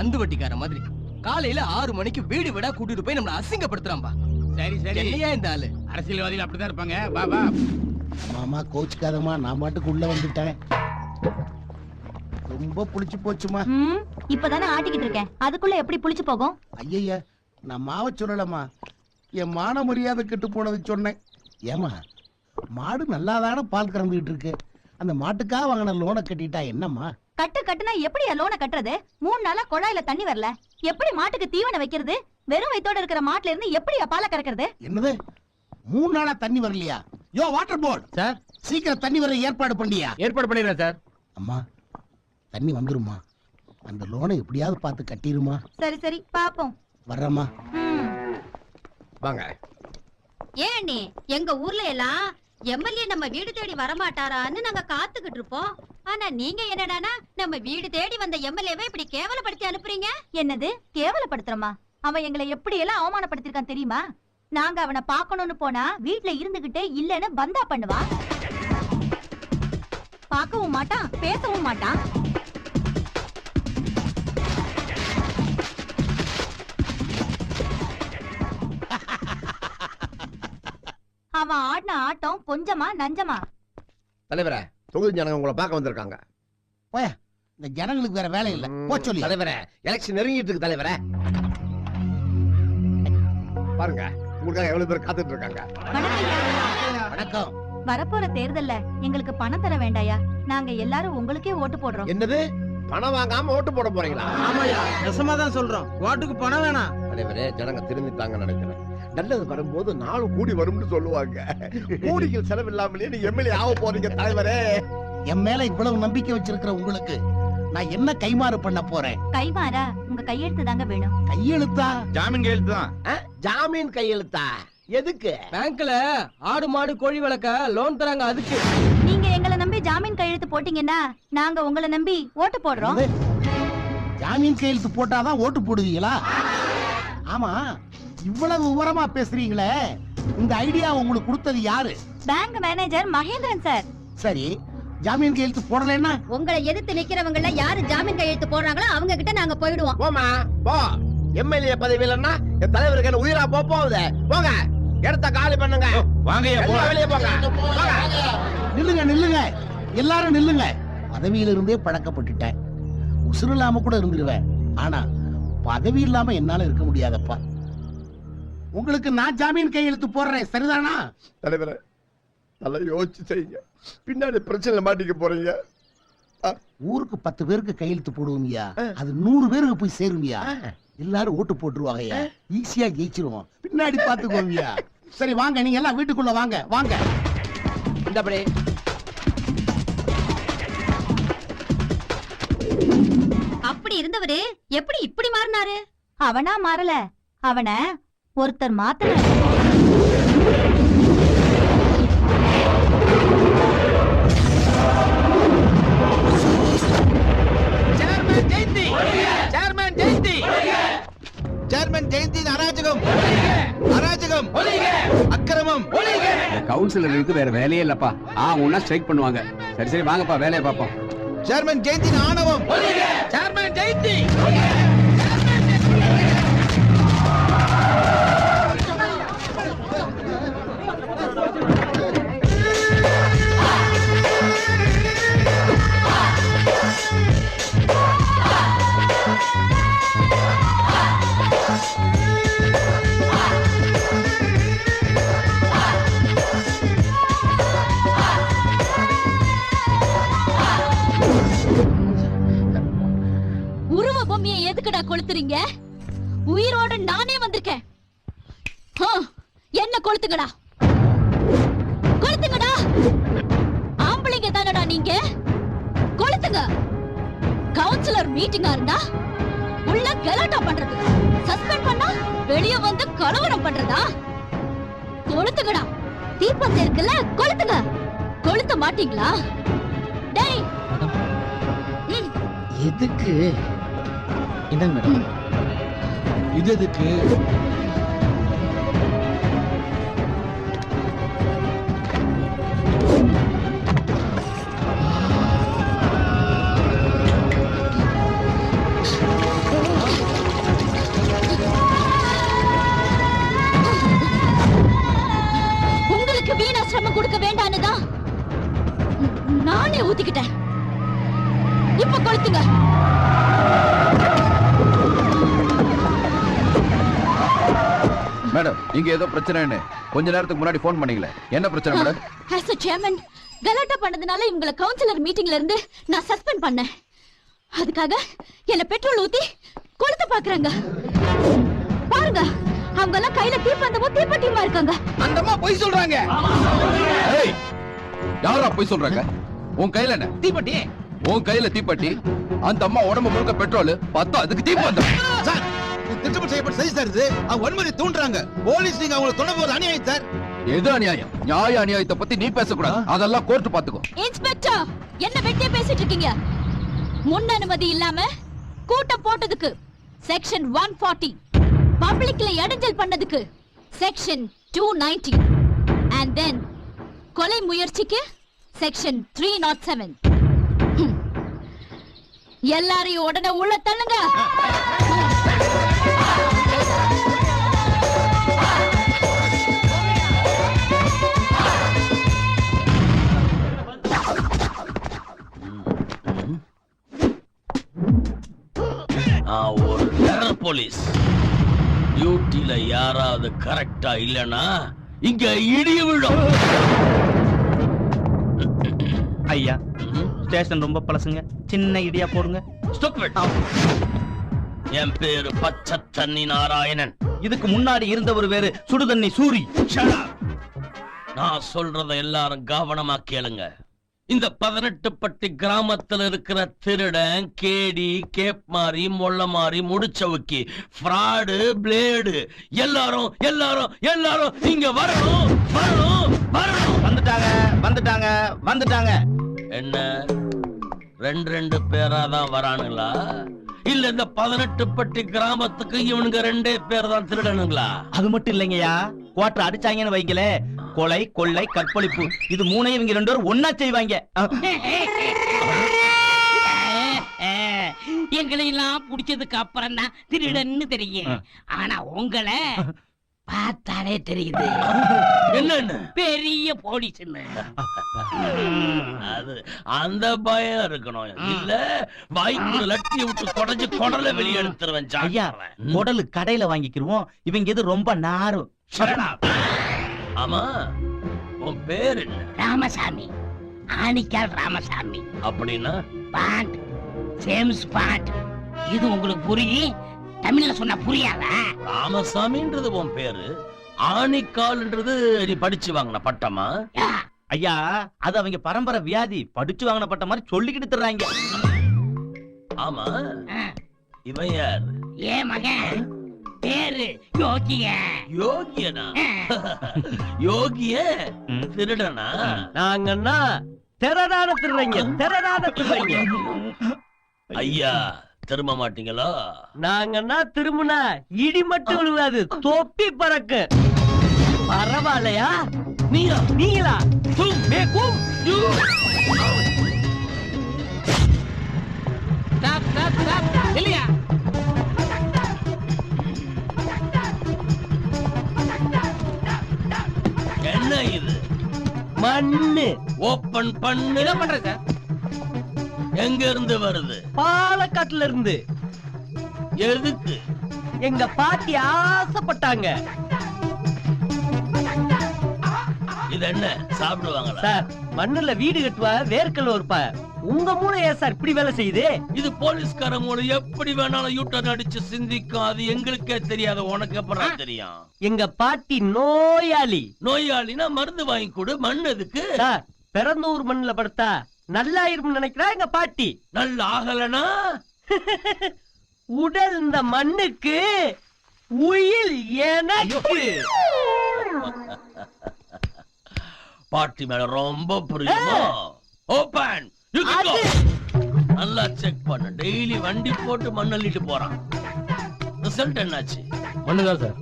கந்து வட்டிக்கார மாதிரி காலையில 6 மணிக்கு வீடு விடா கூட்டிட்டு போய் நம்மள அசிங்கப்படுத்துறான்பா. சரி சரி, என்னையா இந்த ஆளு? அரசியல்வாதிகள் அப்படிதான் இருப்பாங்க. வா வா மாமா கோச்சுக்காதம்மா, நான் பாட்டுக்கு உள்ள வந்துட்டேன். ரொம்ப புளிச்சு போச்சுமா. இப்பதானே ஆட்டிக்கிட்டு இருக்கேன், அதுக்குள்ள எப்படி புளிச்சு போகும்? ஐயா நான் மாவ சொல்லலம்மா, என் மான மரியாதை கெட்டு போனது சொன்னேன். ஏமா மாடு நல்லாதான பால் கறந்துகிட்டு இருக்கு, அந்த மாட்டுக்காக வாங்கின லோனை கட்டிட்டா என்னம்மா? கட்டுனா எப்படி லோனை கட்டுறது? 3 நாளா குழாயில தண்ணி வரல, எப்படி மாட்டுக்கு தீவனம் வைக்கிறது? வெறும் வயித்தோட இருக்கிற மாட்டுல இருந்து எப்படி பாலை கறக்கிறது? என்னது 3 நாளா தண்ணி வரலையா? யோ வாட்டர் போர்டு சார், சீக்கிரம் தண்ணி வர ஏற்பாடு பண்ணியா? ஏற்பாடு பண்ணிடுறேன் சார். அம்மா தண்ணி வந்துருமா, அந்த லோனை எப்படியாவது பார்த்து கட்டிருமா? சரி சரி பாப்போம். வர்றம்மா. வாங்க. ஏன் அண்ணி, எங்க ஊர்ல எல்லாம் எம்எல்ஏ நம்ம வீடு தேடி வரமாட்டாரான்னு நாங்க காத்துக்கிட்டு இருப்போம். ஆனா நீங்க என்னடானா நம்ம வீடு தேடி வந்த எம்எல்ஏவை இப்படி கேவலப்படுத்தி அனுப்புறீங்க. என்னது கேவலப்படுத்துறமா? அவன் எங்களை எப்படி எல்லாம் அவமானப்படுத்திருக்கான் தெரியுமா? நாங்க அவனை பார்க்கணும்னு போனா வீட்டுல இருந்துகிட்டே இல்லன்னு பந்தா பண்ணுவான். பார்க்கவும் மாட்டான், பேசவும் மாட்டான். அவன் ஆடின ஆட்டம் கொஞ்சமா நஞ்சமா? தலைவரே, தொகுதி ஜனங்க உங்களை பார்க்க வந்திருக்காங்க. போய, இந்த ஜனங்களுக்கு வேற வேலை இல்ல, போ சொல்லி. தலைவரே, எலெக்ஷன் நெருங்கிட்டு இருக்கு தலைவரே. பாருங்க, உங்களுக்காக எவ்வளவு பேர் காத்துட்டு இருக்காங்க. வணக்கம். வரப்போற தேர்தல்ல எங்களுக்கு பணம் தர வேண்டாயா? நாங்க எல்லாரும் உங்களுக்கே ஓட்டு போடுறோம். என்னது, பணம் வாங்காம ஓட்டு போட போறீங்களா? ஆமாயா, நெசமா தான் சொல்றோம். ஓட்டுக்கு பணம் வேணாம். தலைவரே, ஜனங்க திரும்பிட்டாங்கன்னு நினைக்கிறேன். நல்லது வரும்போது 4 கோடி வரும்னு சொல்லுவாங்க. கோடிகள் செலவில்லாமலே நீ எம்எல்ஏ ஆக போறீங்க தலைவரே. என் மேல இவ்வளவு நம்பிக்கை வச்சிருக்கிற உங்களுக்கு நான் என்ன கைமாறு பண்ண போறேன்? கைமாறா? உங்க கையெழுத்து தாங்க வேணும். கையெழுத்தா? ஜாமீன் கையெழுத்து தான். ஜாமீன் கையெழுத்தா? எதுக்கு? பேங்க்ல ஆடு மாடு கோழி வளர்க்க லோன் தராங்க, அதுக்கு. நீங்க எங்களை நம்பி ஜாமீன் கையெழுத்து போட்டீங்கன்னா நாங்க உங்களை நம்பி ஓட்டு போடுறோம். ஜாமீன் கையெழுத்து போட்டாதான் ஓட்டு போடுவீங்களா? ஆமா, இவ்வளவு விவரமா பேசுறீங்களே, இந்த ஐடியா உங்களுக்கு கொடுத்தது யாரு? Bank manager Mahendran sir. சரி, ஜாமீன் கையெழுத்து போடலன்னா உங்களை எதிர்த்து நிக்கிறவங்கள யாரு ஜாமீன் கையெழுத்து போடுறாங்களோ அவங்க கிட்ட நாங்க போயிடுவோம். போமா போ. எம்எல்ஏ பதவி இல்லன்னா என் தலைவருக்கு என்ன உயிரா போகுது? போங்க, இடத்த காலி பண்ணுங்க. வாங்கய்யா, எல்லாம் வெளியே போங்க. நில்லுங்க நில்லுங்க, எல்லாரும் நில்லுங்க. பதவியில இருந்தே பழக்கப்பட்டுட்டேன், உசுறு இல்லாம கூட இருந்துருவேன். ஆனா பதவி இல்லாம என்னால இருக்க முடியாதப்பா. உங்களுக்கு நான் ஜாமீன் கையெழுத்து போடுறேன், சரிதானா? தலைவரே, நல்லா யோசிச்சு செய்யுங்க, பின்னாடி பிரச்சனை மாட்டிக்க போறீங்க. ஊருக்கு 10 பேருக்கு கையெழுத்து போடுவோம்யா, அது 100 பேருக்கு போய் சேருமியா. எல்லாரும் ஓட்டு போட்டுருவாங்கய்யா, ஈஸியா ஜெயிச்சிருவோம். பின்னாடி பாத்துக்கோங்கயா. சரி வாங்க, நீங்க எல்லாம் வீட்டுக்குள்ள வாங்க. வாங்க. இந்தபடி அப்படி இருந்தவரு எப்படி இப்படி மாறினாரு? அவனா மாறல, அவனை ஒருத்தர் மாத்தினார். சேர்மன் ஜெயந்தி அராஜகம், அராஜகம், அக்கிரமம். கவுன்சிலருக்கு வேற வேலையே இல்லப்பா, ஒன்னா ஸ்ட்ரைக் பண்ணுவாங்க. சரி சரி வாங்கப்பா, வேலையை பார்ப்போம். சேர்மன் ஜெயந்தி ஆணவம், சேர்மன் ஜெயந்தி. உருவ பொம்மையை எதுக்குடா கொளுத்துறீங்க? உயிரோட நானே வந்திருக்கேன். என்ன கொளுத்துங்கடா, கொளுத்துங்கடா. ஆம்பளைங்க தானடா நீங்க, கொளுத்துங்க. கவுன்சிலர் மீட்டிங்கா இருந்தா உள்ள கலாட்டா பண்றது, சஸ்பெண்ட் பண்ணா வெளிய வந்து கலவரம் பண்றதா? கொளுத்துங்கடா. தீப்பந்தம் இருக்குல்ல, கொளுத்துங்க. கொளுத்த மாட்டீங்களா? டேய், எதுக்கு? என்னங்க மேடம், இது எதுக்கு? இங்க ஏதோ பிரச்சனைன்னு கொஞ்ச நேரத்துக்கு முன்னாடி ஃபோன் பண்ணீங்களே, என்ன பிரச்சனை மேடம்? as a chairman கலாட்டா பண்ணதுனால இவங்கள கவுன்சிலர் மீட்டிங்ல இருந்து நான் சஸ்பெண்ட் பண்ணேன். அதுக்காக என்ன பெட்ரோல் ஊத்தி கொளுத்த பாக்குறாங்க. பாருங்க, அவங்க எல்லாம் கையில தீப்பந்தமும் தீப்பெட்டியுமா இருக்காங்க. அந்த அம்மா பொய் சொல்றாங்க. ஏய், யாரா போய் சொல்றாங்க? உன் கையில என்ன தீப்பெட்டி. உன் கையில தீப்பெட்டி, அந்த அம்மா உடம்பு முழுக்க பெட்ரோல், பார்த்தா அதுக்கு தீப்பந்தம். சார், இது திட்டமிட்டு செய்யப்பட்ட சரி சார். இது அவங்க வன்முறை தூண்டுறாங்க. போலீஸ் நீங்க அவங்களை தொட போறது அநியாயம் சார். எது அநியாயம்? நியாய அநியாயத்தை பத்தி நீ பேசக்கூடாது, அதெல்லாம் கோர்ட் பாத்துக்கோ. இன்ஸ்பெக்டர், என்ன வெட்டியா பேசிட்டு இருக்கீங்க? முன் அனுமதி இல்லாம கூட்டம் போட்டதுக்கு செக்ஷன் 140, பப்ளிக்ல இடைஞ்சல் பண்ணதுக்கு செக்ஷன் 290, and then கொலை முயற்சிக்கு செக்ஷன் 307. எல்லாரையும் உடனே உள்ள தள்ளுங்க. நான் ஒரு டெரர் போலீஸ். டியூட்டில யாராவது கரெக்டா இல்லனா இங்க இடி விழும். ஐயா, ஸ்டேஷன் ரொம்ப பழசுங்க, சின்ன இடியா போடுங்க. Stupid. என் பேரு பச்சை தண்ணி நாராயணன். இதுக்கு முன்னாடி இருந்தவர் வேறு சுடுதண்ணி சூரி. Shut up. நான் சொல்றத எல்லாரும் கவனமா கேளுங்க. இந்த 18 பட்டி கிராமத்துல இருக்கிற திருடன், கேடி, கேப் மாறி, மொள்ள மாறி, முடிச்சவுக்கி, ஃப்ராடு, பிளேடு எல்லாரும் எல்லாரும் எல்லாரும் இங்க வரணும் வரணும் வரணும். வந்துட்டாங்க வந்துட்டாங்க வந்துட்டாங்க. என்ன ரெண்டு பேரா தான் வரானுங்களா? இல்ல இந்த 18 பட்டி கிராமத்துக்கு இவனுங்க 2 பேர் தான் திருடனுங்களா? அது மட்டும் இல்லைங்கய்யா, குவாட்டர் அடிச்சாங்கன்னு வைக்கல, கொலை கொள்ளை கற்பழிப்பு இது மூணையும் இவங்க 2 பேரும் ஒன்னா செய்வாங்க. எங்களை எல்லாம் புடிச்சதுக்கு அப்புறம் தான் திருடன்னு தெரியும். ஆனா உங்களை பார்த்தாலே தெரியுது என்ன பெரிய போலீஸ். அது அந்த பயம் இருக்கணும். இல்ல வாய்க்குள்ள லட்டி விட்டு கொடைஞ்சு குடல வெளியே எடுத்துருவேன். ஐயா, குடலு கடையில வாங்கிக்கிருவோம், இவங்க எது ரொம்ப நாரும். ஆமா, உன் பேர் என்ன? ராமசாமி, ஆணிக்கால் ராமசாமி. அப்படின்னா பாண்ட், ஜேம்ஸ் பாண்ட். இது உங்களுக்கு புரியும், தமிழ்ல சொன்னா புரியாதா? ராமசாமின்றது உன் பேரு, ஆணிக்கால்ன்றது நீ படிச்சு வாங்கின பட்டமா? ஐயா, அது அவங்க பரம்பரை வியாதி, படிச்சு வாங்கின பட்ட மாதிரி சொல்லிக்கிட்டு தர்றாங்க. ஆமா, இவன் யார்? ஏன் மகன் பேரு யோகிய. யோகியனா? யோகிய திருடனா? நாங்கன்னா தெரடான திருடங்க, தெரடான திருடங்க. ஐயா, திரும்ப மாட்டீங்களா? நாங்கன்னா திரும்பினா இடி மட்டும் விழுவாது, தொப்பி பறக்கு. பரவாயில்லையா? நீங்களா இல்லையா? என்ன இது? மண்ணு. ஓபன் பண்ணு. என்ன பண்ற சார்? எங்க இருந்து வருது? பாலக்காட்டுல இருந்து. எதுக்கு? எங்க பாட்டி ஆசைப்பட்டாங்க. இது என்ன சாப்பிடுவாங்களா? சார், மண்ணுல வீடு கட்டுவா, வேர்க்கல் ஒருப்பா. உங்க மூளை ஏன் சார் இப்படி வேலை செய்யுது? இது போலீஸ்கார மூளை எப்படி வேணாலும் யூட்டர்ன் அடிச்சு சிந்திக்கும். அது எங்களுக்கே தெரியாது, உனக்கு அப்புறம் தெரியும். எங்க பாட்டி நோயாளி. நோயாளினா மருந்து வாங்கி கொடு. மண் எதுக்கு? சார், பிறந்த ஊர் மண்ணுல படுத்தா நல்லா இருக்கும் நினைக்கிறா எங்க பாட்டி. நல்லா ஆகலனா உடல் இந்த மண்ணுக்கு, உயிர் எனக்கு. பாட்டி மேல ரொம்ப புரியுமா? ஓபன். நல்லா செக் பண்ணு. டெய்லி வண்டி போட்டு மண் அள்ளிட்டு போறான். ரிசல்ட் என்னாச்சு? மண்ணுதான் சார்.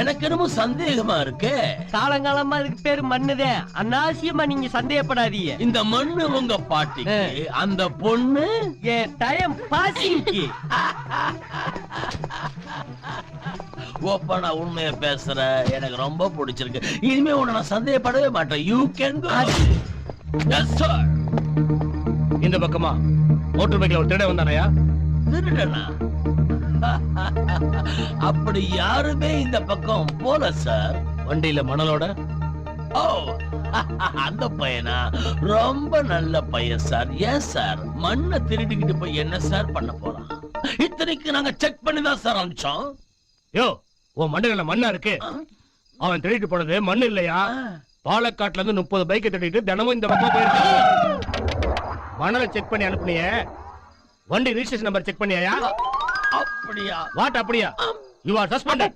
எனக்கு என்னமோ சந்தேகமா இருக்கு. காலங்காலமா இதுக்கு பேரு மண்ணுதான். அநாவசியமா நீங்க சந்தேகப்படாதீங்க. இந்த மண்ணு உங்க பாட்டிக்கு, அந்த பொண்ணு என் டைம் பாசிங்க்கு. ஓப்பனா உண்மையை பேசுற, எனக்கு ரொம்ப பிடிச்சிருக்கு. இனிமே உன்னை நான் சந்தேகப்படவே மாட்டேன். You can go. Yes sir. இந்த பக்கமா மோட்டர் பைக்ல ஒரு திருடன் வந்தானயா? திருடனா? அப்படி யாருமே இந்த பக்கம் போல சார். வண்டியில மணலோட? ஓ, அந்த பையனா? ரொம்ப நல்ல பையன் சார். ஏன் சார் மண்ணை திருடிக்கிட்டு போய் என்ன சார் பண்ண போறான்? இத்தனைக்கு நாங்க செக் பண்ணி தான் சார் அனுப்பிச்சோம். யோ, உன் மண்ணில மண்ணா இருக்கு. அவன் திருடிட்டு போனது மண்ணு இல்லையா? பாலக்காட்டுல இருந்து 30 பைக்கை திருடிட்டு தினமும் இந்த பக்கம் போயிருக்கான். மணலை செக் பண்ணி அனுப்புனியே, வண்டி ரிஜிஸ்ட்ரேஷன் நம்பர் செக் பண்ணியா? அப்படியா? வாட் அப்படியா? You are suspended.